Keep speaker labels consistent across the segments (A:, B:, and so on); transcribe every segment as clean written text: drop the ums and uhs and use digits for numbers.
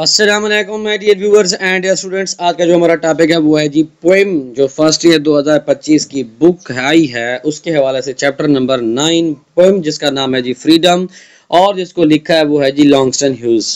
A: अस्सलाम वालेकुम my dear viewers and dear students. आज का जो हमारा टॉपिक है वो है जी पोएम, जो फर्स्ट ईयर 2025 की बुक आई है उसके हवाले से चैप्टर नंबर 9 पोएम, जिसका नाम है जी फ्रीडम और जिसको लिखा है वो है जी लॉन्गस्टन ह्यूज।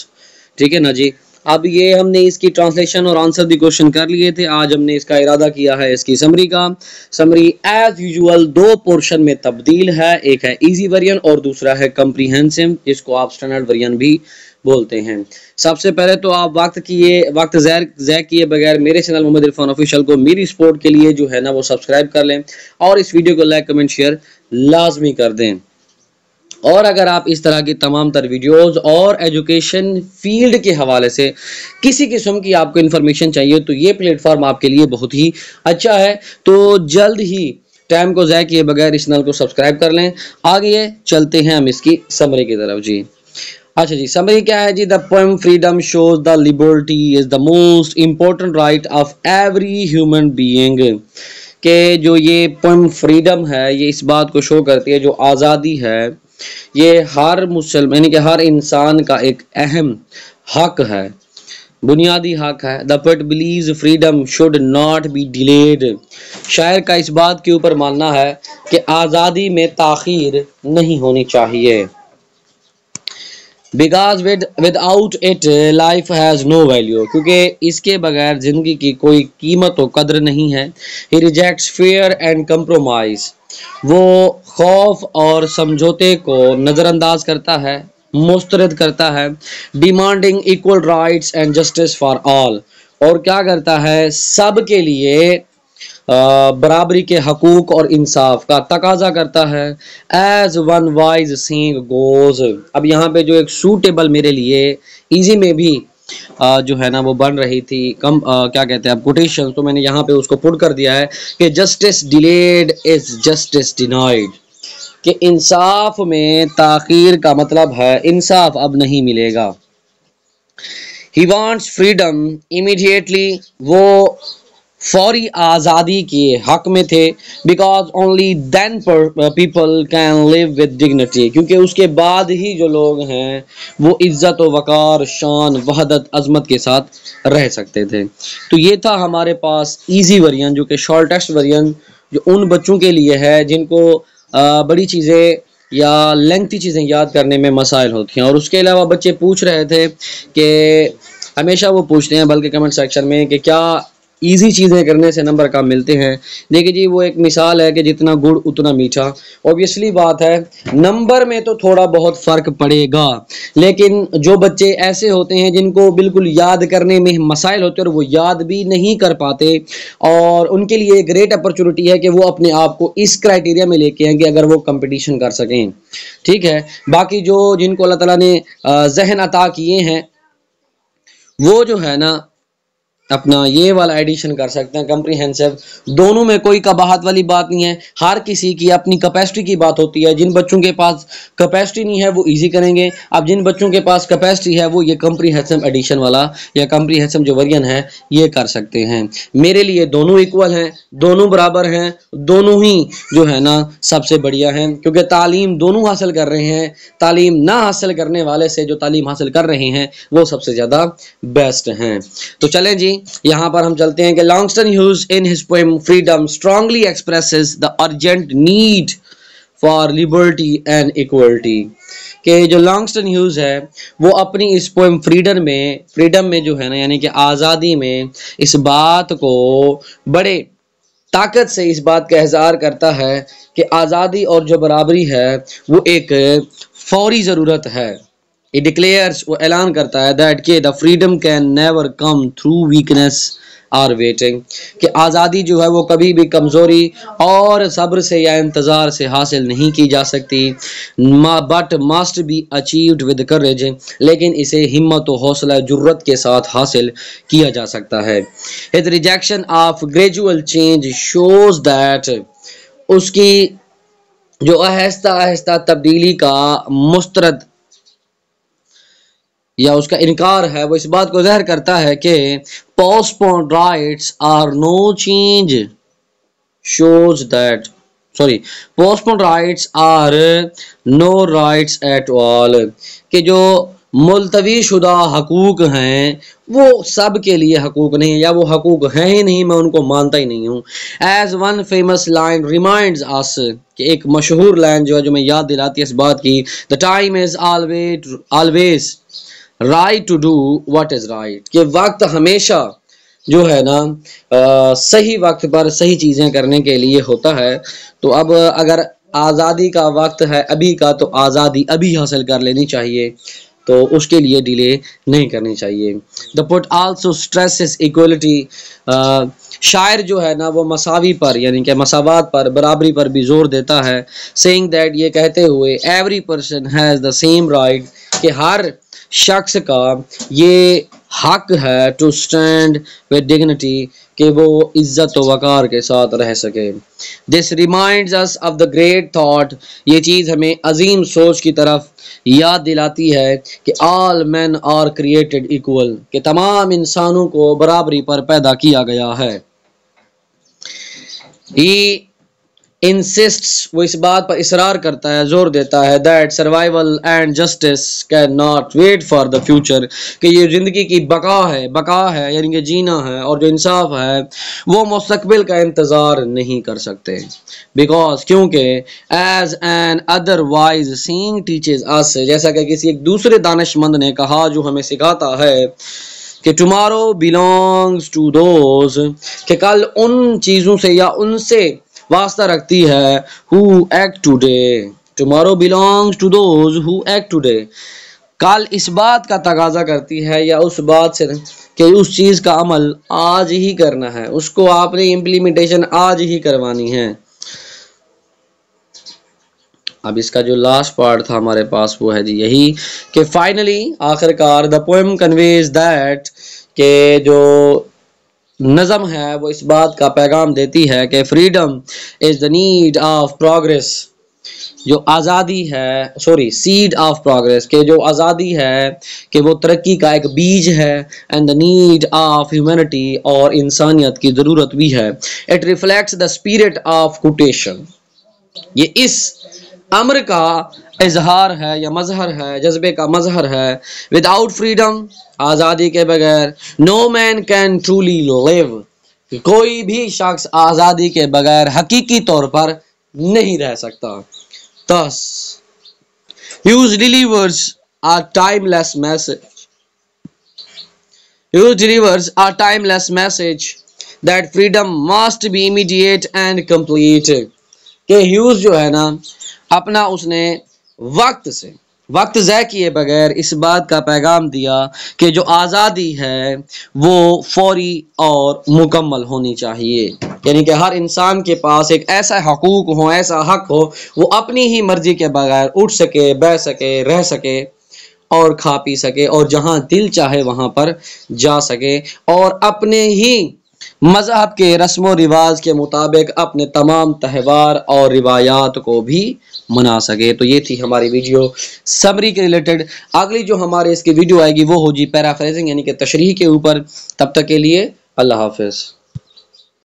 A: ठीक है ना जी। अब ये हमने इसकी ट्रांसलेशन और आंसर भी क्वेश्चन कर लिए थे। आज हमने इसका इरादा किया है इसकी समरी का। समरी एज यूजुअल दो पोर्शन में तब्दील है, एक है इजी वेरिएंट और दूसरा है कम्प्रीहेंसिव, जिसको आप स्टैंडर्ड वेरिएंट भी बोलते हैं। सबसे पहले तो आप वक्त ज़ाय किए बगैर मेरे चैनल मोहम्मद इरफान ऑफिशियल को मेरी सपोर्ट के लिए जो है ना वो सब्सक्राइब कर लें और इस वीडियो को लाइक कमेंट शेयर लाजमी कर दें। और अगर आप इस तरह की तमाम तर वीडियोस और एजुकेशन फील्ड के हवाले से किसी किस्म की आपको इन्फॉर्मेशन चाहिए तो ये प्लेटफॉर्म आपके लिए बहुत ही अच्छा है। तो जल्द ही टाइम को ज़ाय किए बगैर इस चैनल को सब्सक्राइब कर लें। आगे चलते हैं हम इसकी समरी की तरफ जी। अच्छा जी, समरी क्या है जी। The poem Freedom shows the liberty is the most important right of every human being. के जो ये पोएम फ्रीडम है ये इस बात को शो करती है, जो आज़ादी है ये हर मुसलमान यानी कि हर इंसान का एक अहम हक है, बुनियादी हक है। The poet believes freedom should not be delayed. शायर का इस बात के ऊपर मानना है कि आज़ादी में ताखीर नहीं होनी चाहिए। Because without it life has no value, क्योंकि इसके बगैर ज़िंदगी की कोई कीमत व कदर नहीं है। ही रिजेक्ट्स फेयर एंड कंप्रोमाइज, वो खौफ और समझौते को नज़रअंदाज करता है, मुस्तरद करता है। Demanding equal rights and justice for all, और क्या करता है, सब के लिए बराबरी के हकूक और इंसाफ का तकाजा करता है। As one wise saying goes, अब यहाँ पे जो एक सूटेबल मेरे लिए इजी में भी जो है ना वो बन रही थी क्या कहते हैं आप कोटेशन, तो मैंने यहाँ पे उसको पुट कर दिया है कि justice delayed is justice denied, कि इंसाफ में ताखीर का मतलब है इंसाफ अब नहीं मिलेगा। ही वांट्स फ्रीडम इमीडिएटली, वो फौरी आज़ादी के हक में थे। Because only then people can live with dignity, क्योंकि उसके बाद ही जो लोग हैं वो इज्जत व वक़ार, शान, वहदत, अजमत के साथ रह सकते थे। तो ये था हमारे पास इजी वेरिएंट, जो कि शॉर्टेस्ट वेरिएंट, जो उन बच्चों के लिए है जिनको बड़ी चीज़ें या लेंथी चीज़ें याद करने में मसाइल होती हैं। और उसके अलावा बच्चे पूछ रहे थे कि हमेशा वो पूछते हैं बल्कि कमेंट सेक्शन में कि क्या इजी चीज़ें करने से नंबर कम मिलते हैं। देखिए जी, वो एक मिसाल है कि जितना गुड़ उतना मीठा। ऑब्वियसली बात है नंबर में तो थोड़ा बहुत फ़र्क पड़ेगा, लेकिन जो बच्चे ऐसे होते हैं जिनको बिल्कुल याद करने में मसाइल होते हैं और वो याद भी नहीं कर पाते, और उनके लिए एक ग्रेट अपॉर्चुनिटी है कि वो अपने आप को इस क्राइटेरिया में लेके आएँ कि अगर वो कंपटीशन कर सकें। ठीक है, बाकी जो जिनको अल्लाह ताला ने जहन अता किए हैं वो जो है ना अपना ये वाला एडिशन कर सकते हैं कम्प्रीहेंसिव। दोनों में कोई कबाहत वाली बात नहीं है, हर किसी की अपनी कैपेसिटी की बात होती है। जिन बच्चों के पास कैपेसिटी नहीं है वो इजी करेंगे, अब जिन बच्चों के पास कैपेसिटी है वो ये कम्प्रीहेंसिव एडिशन वाला या कम्प्रीहेंसिव जो वेरिएंट है ये कर सकते हैं। मेरे लिए दोनों इक्वल हैं, दोनों बराबर हैं, दोनों ही जो है ना सबसे बढ़िया हैं, क्योंकि तालीम दोनों हासिल कर रहे हैं। तालीम ना हासिल करने वाले से जो तालीम हासिल कर रहे हैं वो सबसे ज़्यादा बेस्ट हैं। तो चलें जी, यहाँ पर हम चलते हैं कि Langston Hughes in his poem Freedom strongly expresses the urgent need for liberty and equality, कि जो लॉन्गस्टन ह्यूज है वो अपनी इस पोएम फ्रीडम में जो है ना यानी कि आज़ादी में इस बात को बड़े ताकत से इस बात का इज़हार करता है कि आज़ादी और जो बराबरी है वो एक फौरी ज़रूरत है। It declares, वो ऐलान करता है that कि the freedom can never come through weakness or waiting, कि आज़ादी जो है वो कभी भी कमज़ोरी और सब्र से या इंतज़ार से हासिल नहीं की जा सकती, but must be achieved with courage, लेकिन इसे हिम्मत और हौसला जुर्रत के साथ हासिल किया जा सकता है। His rejection of gradual change shows that, उसकी जो आहिस्ता आहिस्ता तब्दीली का मुस्तरद या उसका इनकार है वो इस बात को ज़ाहिर करता है कि postponed rights are no change shows that postponed rights are no rights at all, कि जो ملتوی شدہ حقوق ہیں وہ سب کے لیے حقوق نہیں، یا وہ حقوق ہیں ہی نہیں، میں ان کو مانتا ہی نہیں ہوں. As one famous line reminds us, کہ ایک مشہور لائن جو ہے جو میں یاد دلاتی ہے اس بات کی، the time is always right to do what is right، کہ وقت ہمیشہ جو ہے نا صحیح وقت پر صحیح چیزیں کرنے کے لیے ہوتا ہے. تو اب اگر آزادی کا وقت ہے ابھی کا، تو آزادی ابھی حاصل کر لینی چاہیے، تو اس کے لیے ڈیلے نہیں کرنی چاہیے. دا پٹ آلسو اسٹریسز ایکوالٹی، شاعر جو ہے نا وہ مساوی پر یعنی کہ مساوات پر، برابری پر بھی زور دیتا ہے. سیئنگ دیٹ، یہ کہتے ہوئے، every person has the same right, کہ ہر شخص کا یہ حق ہے ٹو اسٹینڈ ود ڈگنیٹی، کہ وہ عزت و وقار کے ساتھ رہ سکے. This reminds us of the great thought, یہ چیز ہمیں عظیم سوچ کی طرف یاد دلاتی ہے کہ آل مین آر کریٹڈ ایکول، کہ تمام انسانوں کو برابری پر پیدا کیا گیا ہے. ہی انسسٹس، وہ اس بات پر اصرار کرتا ہے، زور دیتا ہے، that survival and justice can not wait for the future, کہ یہ زندگی کی بقا ہے یعنی کہ جینا ہے، اور جو انصاف ہے وہ مستقبل کا انتظار نہیں کر سکتے. بیکاز، کیونکہ as another wise saying teaches us, جیسا کہ کسی ایک دوسرے دانش مند نے کہا جو ہمیں سکھاتا ہے کہ ٹمارو belongs to those، کہ کل ان چیزوں سے یا ان سے واسطہ رکھتی ہے who act today. tomorrow belongs to those who act today، کل اس بات کا تقاضا کرتی ہے یا اس بات سے کہ اس چیز کا عمل آج ہی کرنا ہے، اس کو آپ نے امپلیمنٹیشن آج ہی کروانی ہے. اب اس کا جو لاسٹ پارٹ تھا ہمارے پاس وہ ہے جی یہی کہ فائنلی آخر کار دا پوئم کنویز دیٹ، کہ جو نظم ہے وہ اس بات کا پیغام دیتی ہے کہ freedom is the need of progress, جو آزادی ہے سیڈ آف پروگریس، کہ جو آزادی ہے کہ وہ ترقی کا ایک بیج ہے، and the need of humanity, اور انسانیت کی ضرورت بھی ہے. It reflects the spirit of quotation, یہ اس امر کا اظہار ہے یا مظہر ہے، جذبے کا مظہر ہے. وداؤٹ فریڈم، آزادی کے بغیر، نو مین کین ٹرولی لیو، کوئی بھی شخص آزادی کے بغیر حقیقی طور پر نہیں رہ سکتا. thus Hughes delivers a timeless message that freedom must be immediate and complete، کہ ہیوز جو ہے نا اپنا اس نے وقت ضائع کیے بغیر اس بات کا پیغام دیا کہ جو آزادی ہے وہ فوری اور مکمل ہونی چاہیے، یعنی کہ ہر انسان کے پاس ایک ایسا حقوق ہو، ایسا حق ہو، وہ اپنی ہی مرضی کے بغیر اٹھ سکے، بیٹھ سکے، رہ سکے اور کھا پی سکے، اور جہاں دل چاہے وہاں پر جا سکے، اور اپنے ہی مذہب کے رسم و رواج کے مطابق اپنے تمام تہوار اور روایات کو بھی منا سکے. تو یہ تھی ہماری ویڈیو سمری کے ریلیٹڈ. اگلی جو ہمارے اس کی ویڈیو آئے گی وہ ہو جی پیرافریزنگ یعنی کہ تشریح کے اوپر. تب تک کے لیے اللہ حافظ.